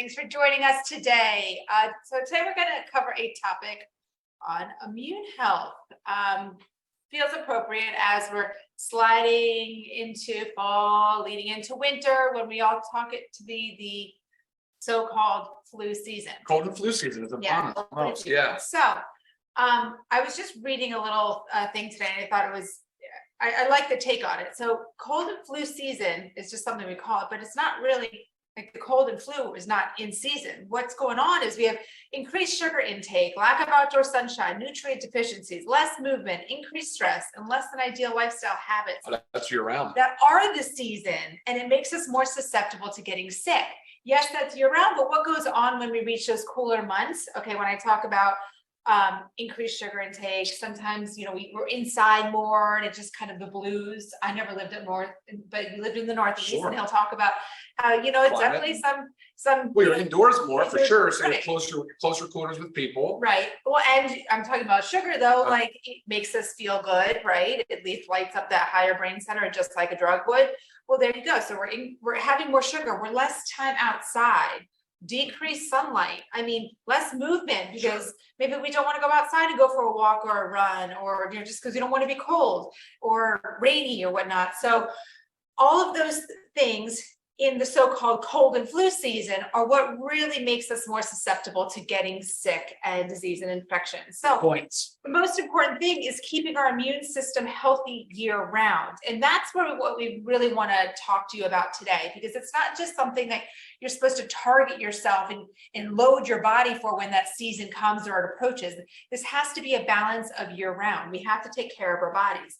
Thanks for joining us today. So today we're going to cover a topic on immune health. Feels appropriate as we're sliding into fall, leading into winter, when we all talk it to be the so-called flu season. Cold and flu season is upon us. Yeah. So I was just reading a little thing today, and I thought it was, I like the take on it. So cold and flu season is just something we call it, but it's not really like the cold and flu is not in season. What's going on is we have increased sugar intake, lack of outdoor sunshine, nutrient deficiencies, less movement, increased stress, and less than ideal lifestyle habits. Oh, that's year round. That are the season, and it makes us more susceptible to getting sick. Yes, that's year round, but what goes on when we reach those cooler months? Okay, when I talk about increased sugar intake, sometimes, you know, we're inside more and it's just kind of the blues. I never lived up north, but you lived in the Northeast. Sure. And he'll talk about how, you know, it's climate. Definitely some well, you're indoors more for sure, so right. You're closer quarters with people, right? Well, and I'm talking about sugar though, like it makes us feel good, right? At least lights up that higher brain center just like a drug would. Well, there you go. So we're having more sugar, we're less time outside, decreased sunlight, I mean less movement, because maybe we don't want to go outside and go for a walk or a run, or, you know, just because we don't want to be cold or rainy or whatnot. So all of those things in the so-called cold and flu season are what really makes us more susceptible to getting sick and disease and infection. So the most important thing is keeping our immune system healthy year round. And that's what we really want to talk to you about today, because it's not just something that you're supposed to target yourself and load your body for when that season comes or it approaches. This has to be a balance of year round. We have to take care of our bodies.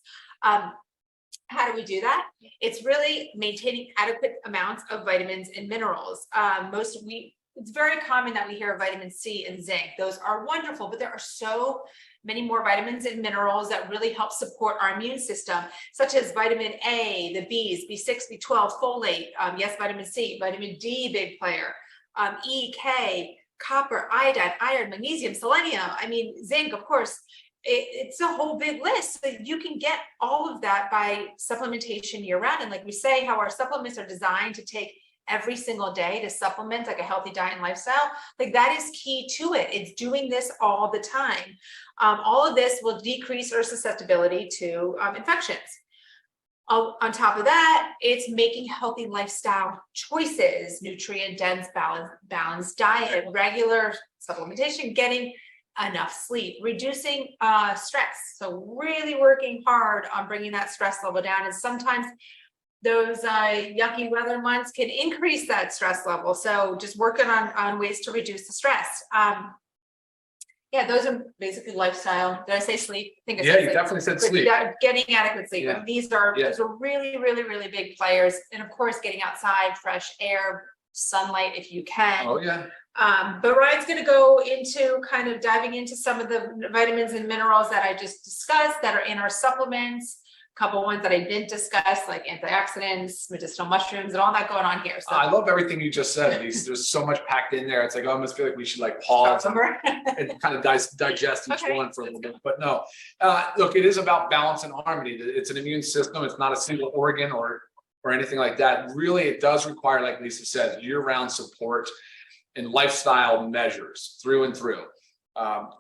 How do we do that? It's really maintaining adequate amounts of vitamins and minerals. It's very common that we hear of vitamin C and zinc. Those are wonderful, but there are so many more vitamins and minerals that really help support our immune system, such as vitamin A, the Bs, B6, B12, folate, yes, vitamin C, vitamin D, big player, E, K, copper, iodine, iron, magnesium, selenium, I mean, zinc, of course. It's a whole big list. So you can get all of that by supplementation year round. And like we say, how our supplements are designed to take every single day to supplement like a healthy diet and lifestyle, like that is key to it. It's doing this all the time. All of this will decrease our susceptibility to infections. On top of that, it's making healthy lifestyle choices, nutrient dense, balanced diet, regular supplementation, getting enough sleep, reducing stress. So really working hard on bringing that stress level down. And sometimes those yucky weather months can increase that stress level. So just working on ways to reduce the stress. Yeah, those are basically lifestyle. Did I say sleep? I think I said you sleep. Definitely said sleep. Getting adequate sleep. Yeah. And these are really, really, really big players. And of course, getting outside, fresh air, sunlight if you can. Oh yeah. But Ryan's going to go into kind of diving into some of the vitamins and minerals that I just discussed that are in our supplements. A couple ones that I didn't discuss, like antioxidants, medicinal mushrooms, and all that going on here. So I love everything you just said. There's so much packed in there. It's like I almost feel like we should like pause and kind of digest each one for a little bit. But no, look, it is about balance and harmony. It's an immune system. It's not a single organ or anything like that. Really, it does require, like Lisa says, year-round support and lifestyle measures through and through.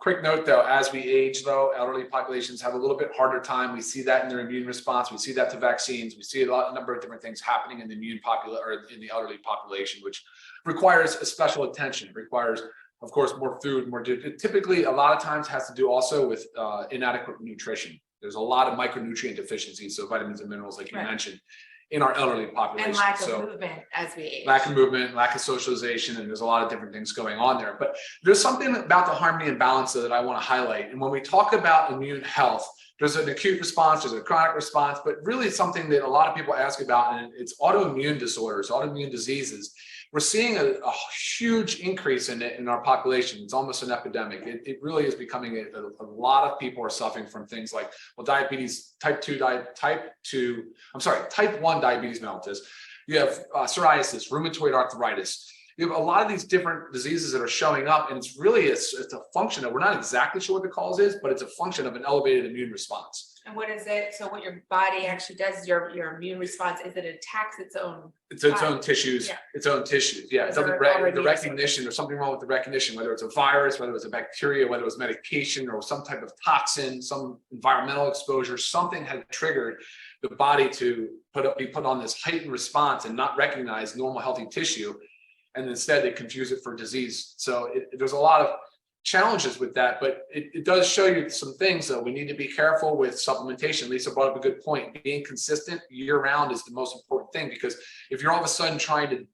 Quick note though, as we age though, elderly populations have a little bit harder time. We see that in their immune response. We see that to vaccines. We see a number of different things happening in the in the elderly population, which requires a special attention. It requires, of course, more food, it typically a lot of times has to do also with inadequate nutrition. There's a lot of micronutrient deficiencies, so vitamins and minerals, like you mentioned, in our elderly population. And lack of movement as we age. Lack of movement, lack of socialization, and there's a lot of different things going on there. But there's something about the harmony and balance that I want to highlight. And when we talk about immune health, there's an acute response, there's a chronic response, but really it's something that a lot of people ask about, and it's autoimmune disorders, autoimmune diseases. We're seeing a huge increase in it in our population. It's almost an epidemic. It really is becoming a lot of people are suffering from things like, well, diabetes, type 1 diabetes mellitus. You have psoriasis, rheumatoid arthritis. You have a lot of these different diseases that are showing up, and it's a function of, we're not exactly sure what the cause is, but it's a function of an elevated immune response. And what is it? So what your body actually does is your immune response is it attacks its own. It's its own tissues, Yeah. its own tissues. Yeah, it They're doesn't already the recognition, there's something wrong with the recognition, whether it's a virus, whether it's a bacteria, whether it was medication or some type of toxin, some environmental exposure, something had triggered the body to be put on this heightened response and not recognize normal healthy tissue. And instead they confuse it for disease. So there's a lot of challenges with that, but it does show you some things though. We need to be careful with supplementation. Lisa brought up a good point. Being consistent year round is the most important thing, because if you're all of a sudden trying to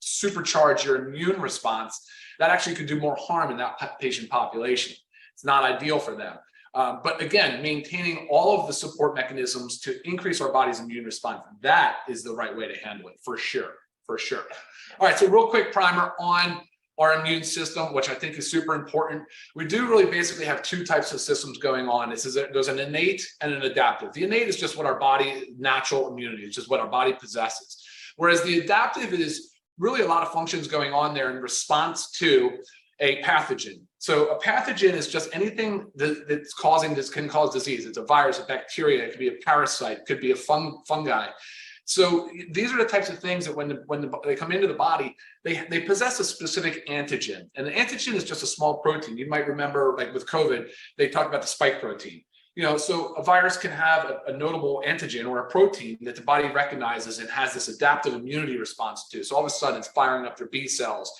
supercharge your immune response, that actually could do more harm in that patient population. It's not ideal for them. But again, maintaining all of the support mechanisms to increase our body's immune response, that is the right way to handle it, for sure, for sure. All right, so real quick primer on our immune system, which I think is super important. We do really basically have two types of systems going on. There's an innate and an adaptive. The innate is just what our body, natural immunity, it's just what our body possesses. Whereas the adaptive is really a lot of functions going on there in response to a pathogen. So a pathogen is just anything that's causing this, can cause disease. It's a virus, a bacteria, it could be a parasite, it could be a fungi. So these are the types of things that when they come into the body, they possess a specific antigen. And the antigen is just a small protein. You might remember, like with COVID, they talked about the spike protein. You know, so a virus can have a notable antigen or a protein that the body recognizes and has this adaptive immunity response to. So all of a sudden it's firing up their B cells,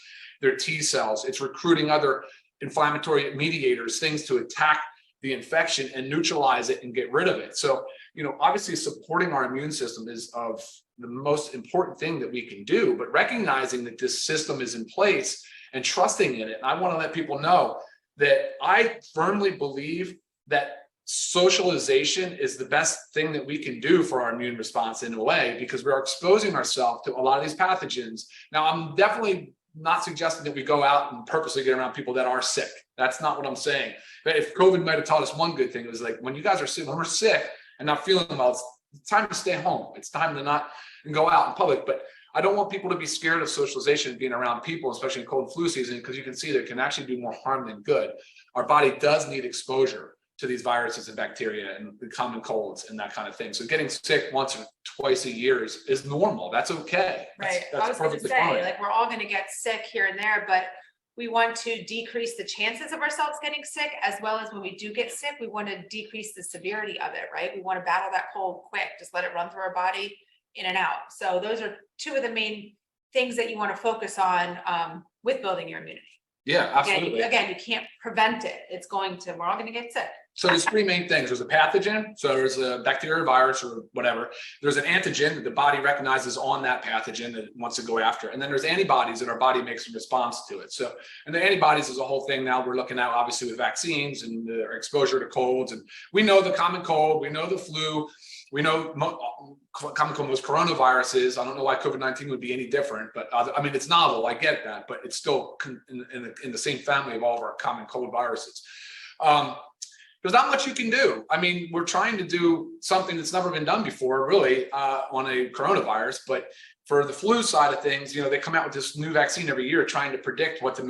their T cells, it's recruiting other inflammatory mediators, things to attack the infection and neutralize it and get rid of it. So, you know, obviously supporting our immune system is of the most important thing that we can do, but recognizing that this system is in place and trusting in it. And I want to let people know that I firmly believe that socialization is the best thing that we can do for our immune response in a way, because we're exposing ourselves to a lot of these pathogens. Now, I'm definitely not suggesting that we go out and purposely get around people that are sick. That's not what I'm saying. But if COVID might have taught us one good thing, it was like, when you guys are sick, when we're sick and not feeling well, it's time to stay home. It's time to not go out in public. But I don't want people to be scared of socialization and being around people, especially in cold and flu season, because you can see that it can actually do more harm than good. Our body does need exposure to these viruses and bacteria and the common colds and that kind of thing. So getting sick once or twice a year is normal. That's okay. Right. That's I was going to perfectly say, fine. like, we're all going to get sick here and there, but we want to decrease the chances of ourselves getting sick, as well as when we do get sick, we want to decrease the severity of it, right? We want to battle that cold quick, just let it run through our body in and out. So those are two of the main things that you want to focus on with building your immunity. Yeah, absolutely. Again, you can't prevent it. we're all going to get sick. So there's three main things. There's a pathogen, so there's a bacteria, virus, or whatever. There's an antigen that the body recognizes on that pathogen that it wants to go after. And then there's antibodies that our body makes in response to it. So, and the antibodies is a whole thing now we're looking at, obviously, with vaccines and the exposure to colds. And we know the common cold, we know the flu, we know common cold, most coronaviruses. I don't know why COVID-19 would be any different, but I mean, it's novel, I get that, but it's still in the same family of all of our common cold viruses. There's not much you can do. I mean, we're trying to do something that's never been done before, really, on a coronavirus. But for the flu side of things, you know, they come out with this new vaccine every year trying to predict what the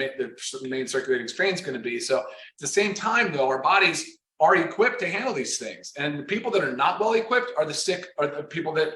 main circulating strain is going to be. So at the same time, though, our bodies are equipped to handle these things. And the people that are not well equipped are the sick, are the people that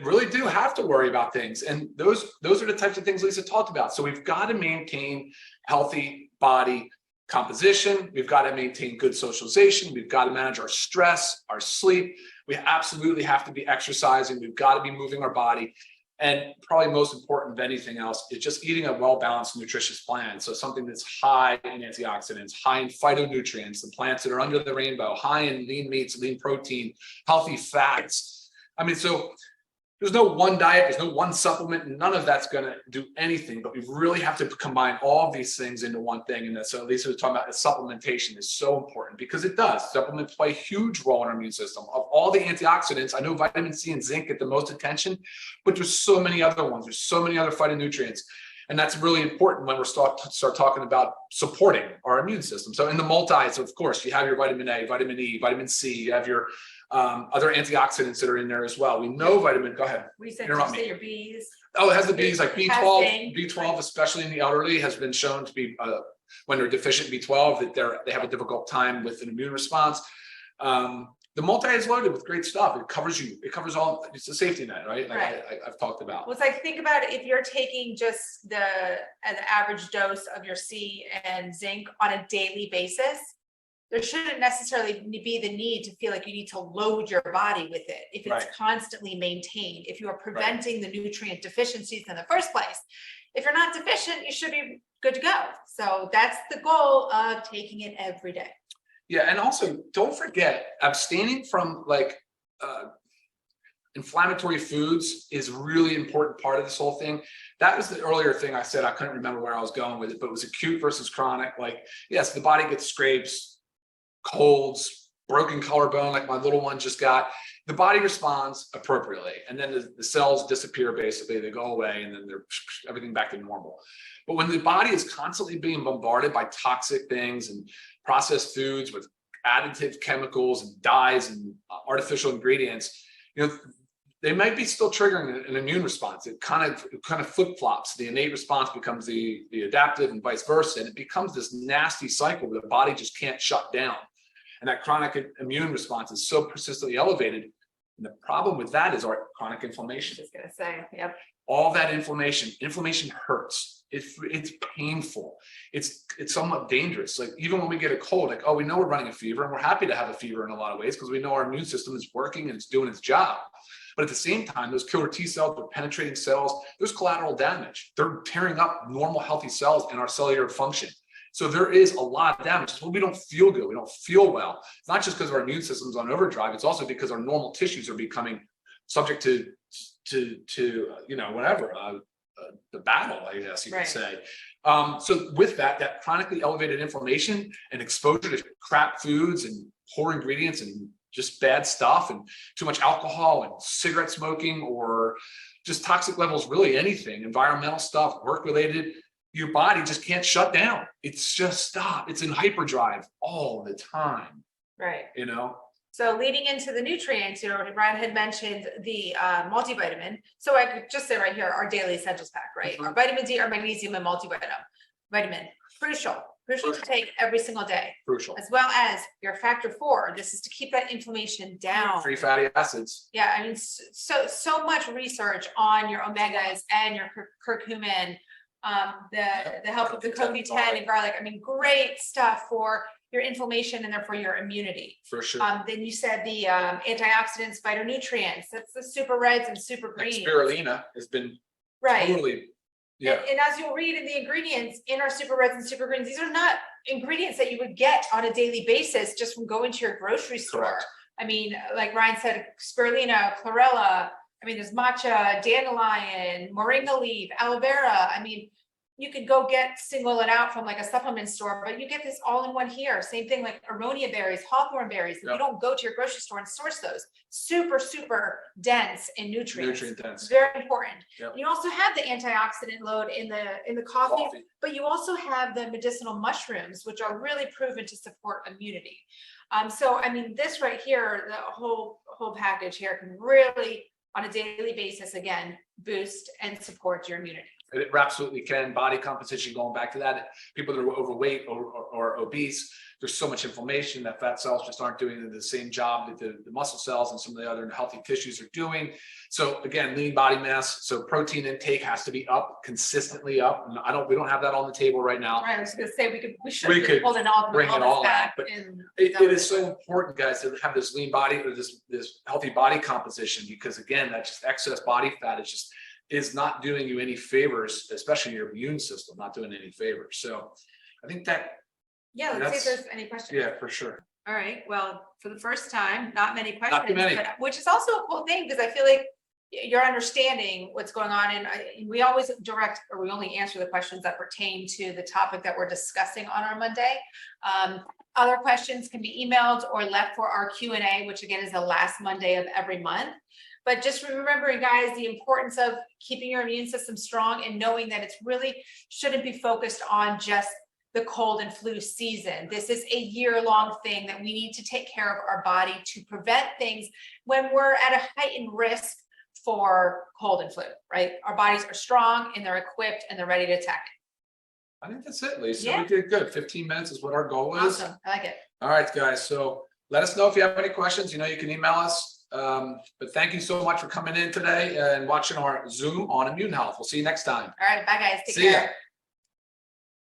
really do have to worry about things. And those are the types of things Lisa talked about. So we've got to maintain healthy body composition. We've got to maintain good socialization. We've got to manage our stress, our sleep. We absolutely have to be exercising. We've got to be moving our body. And probably most important than anything else is just eating a well-balanced, nutritious plan. So something that's high in antioxidants, high in phytonutrients, the plants that are under the rainbow, high in lean meats, lean protein, healthy fats. I mean, so there's no one diet, there's no one supplement, none of that's going to do anything, but we really have to combine all of these things into one thing. And so Lisa was talking about supplementation is so important, because it does. Supplements play a huge role in our immune system. Of all the antioxidants, I know vitamin C and zinc get the most attention, but there's so many other ones. There's so many other phytonutrients. And that's really important when we start talking about supporting our immune system. So in the multis, of course, you have your vitamin A, vitamin E, vitamin C, you have your other antioxidants that are in there as well. We know vitamin, go ahead. We said, you say your Bs. Oh, it has the Bs, like B12, B12, especially in the elderly, has been shown to be, when they're deficient B12, that they have a difficult time with an immune response. the multi is loaded with great stuff. It covers you. It covers all. It's a safety net, right? Like Right. I've talked about. Well, it's like, think about it, if you're taking just an average dose of your C and zinc on a daily basis, there shouldn't necessarily be the need to feel like you need to load your body with it if it's Right. constantly maintained, if you are preventing the nutrient deficiencies in the first place. If you're not deficient, you should be good to go. So that's the goal of taking it every day. Yeah, and also don't forget, abstaining from like inflammatory foods is a really important part of this whole thing. That was the earlier thing I said. I couldn't remember where I was going with it, but it was acute versus chronic. Like, yes, the body gets scrapes, colds, broken collarbone, like my little one just got. The body responds appropriately, and then the cells disappear. Basically, they go away, and then they're everything back to normal. But when the body is constantly being bombarded by toxic things and processed foods with additive chemicals and dyes and artificial ingredients, you know, they might be still triggering an immune response. It kind of flip-flops. The innate response becomes the adaptive and vice versa, and it becomes this nasty cycle where the body just can't shut down. And that chronic immune response is so persistently elevated. And the problem with that is our chronic inflammation. Just gonna say, yep. All that inflammation hurts. It's painful. It's somewhat dangerous. Like even when we get a cold, like, oh, we know we're running a fever, and we're happy to have a fever in a lot of ways because we know our immune system is working and it's doing its job. But at the same time, those killer T cells are penetrating cells. There's collateral damage. They're tearing up normal, healthy cells in our cellular function. So there is a lot of damage. It's when we don't feel good. We don't feel well. It's not just because our immune system's on overdrive. It's also because our normal tissues are becoming subject to you know, whatever, the battle, I guess you could say. So with that chronically elevated inflammation and exposure to crap foods and poor ingredients and just bad stuff and too much alcohol and cigarette smoking or just toxic levels, really anything, environmental stuff, work related, your body just can't shut down. It's just stop. It's in hyperdrive all the time. Right. You know? So leading into the nutrients, you know, Brian had mentioned the multivitamin. So I could just say right here, our daily essentials pack, right? Mm-hmm. Our vitamin D, our magnesium, and vitamin, crucial to take every single day. Crucial. As well as your factor 4. This is to keep that inflammation down. Free fatty acids. Yeah, I mean, so much research on your omegas and your curcumin, the help of the CoQ10 and garlic. I mean, great stuff for your inflammation and therefore your immunity. For sure. Then you said the antioxidants, phytonutrients. That's the super reds and super greens. Like spirulina has been totally. Yeah. And as you'll read in the ingredients in our super reds and super greens, these are not ingredients that you would get on a daily basis just from going to your grocery store. Correct. I mean, like Ryan said, spirulina, chlorella. I mean, there's matcha, dandelion, moringa leaf, aloe vera. I mean, you could go single it out from like a supplement store, but you get this all in one here. Same thing like aronia berries, hawthorn berries. Yep. You don't go to your grocery store and source those. Super, super dense in nutrients. Nutrient dense. Very important. Yep. You also have the antioxidant load in the coffee, but you also have the medicinal mushrooms, which are really proven to support immunity. So I mean, this right here, the whole package here can really, on a daily basis, again, boost and support your immunity. It absolutely can. Body composition, going back to that, people that are overweight or obese, there's so much inflammation that fat cells just aren't doing the same job that the muscle cells and some of the other healthy tissues are doing. So again, lean body mass. So protein intake has to be up, consistently up. And we don't have that on the table right now. Right, I was going to say we should pull it all, bring it all back. But it is so important, guys, to have this lean body or this healthy body composition, because again, that just excess body fat is not doing you any favors, especially your immune system, not doing any favors. So I think that. Yeah, let's see if there's any questions. Yeah, for sure. All right. Well, for the first time, not many questions, not too many. Which is also a cool thing because I feel like you're understanding what's going on. And we always we only answer the questions that pertain to the topic that we're discussing on our Monday. Other questions can be emailed or left for our Q&A, which again is the last Monday of every month. But just remembering, guys, the importance of keeping your immune system strong and knowing that it's really shouldn't be focused on just the cold and flu season. This is a year-long thing that we need to take care of our body to prevent things when we're at a heightened risk for cold and flu, right? Our bodies are strong and they're equipped and they're ready to attack it. I think that's it, Lisa. Yeah. We did good. 15 minutes is what our goal is. Awesome. I like it. All right, guys. So let us know if you have any questions. You know, you can email us. But thank you so much for coming in today and watching our Zoom on immune health. We'll see you next time. All right, bye guys. Take See ya. care.